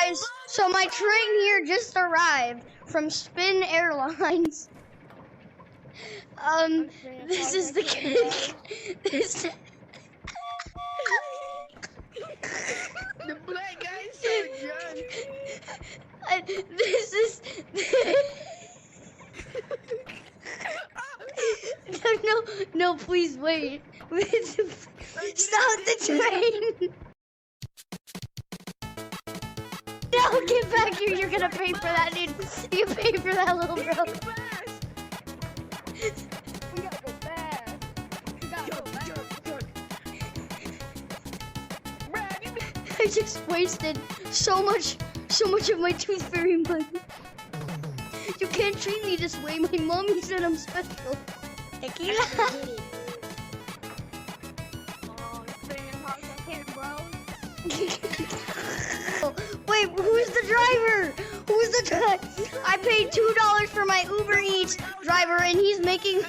guys, so my train here just arrived from Spin Airlines. This is the this. The black guy is so young. This is. No, please wait. Stop the train. No, get back here. You're gonna pay for that, dude. You pay for that, little bro. We gotta go fast. We gotta go fast. I just wasted so much of my tooth fairy money. You can't treat me this way. My mommy said I'm special. Tequila. Wait, who's the driver? Who's the driver? I paid $2 for my Uber Eats driver, and he's making.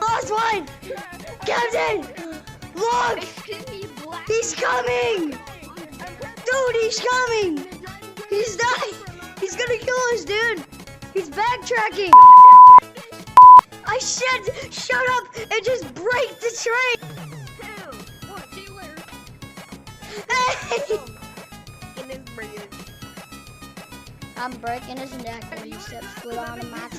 Last one, Captain. Look, he's coming. Dude, he's coming. He's dying. He's gonna kill us, dude. He's backtracking. I said, shut up and just break the train. Hey! I'm breaking his neck when he steps foot on my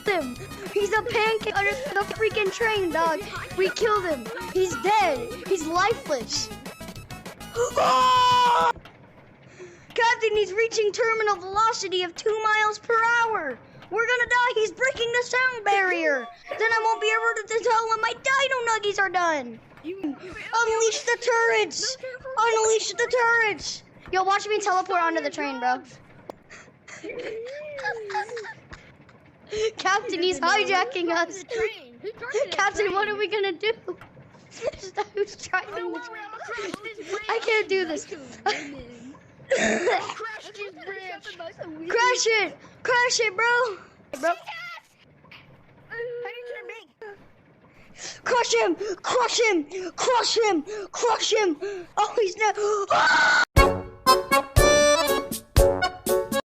train. He's a pancake under the freaking train, dog. We killed him. He's dead. He's lifeless. Oh! Captain, he's reaching terminal velocity of 2 miles per hour. We're gonna die. He's breaking the sound barrier. Then I won't be able to tell when my dino nuggies are done. Unleash the turrets. Unleash the turrets. Yo, watch me teleport onto the train, bro. Captain, he's hijacking us. Captain, what are we gonna do? Who's driving the train? I can't do this. Crash it! Crash it, bro! Crush him! Crush him! Crush him! Crush him! Oh, he's not.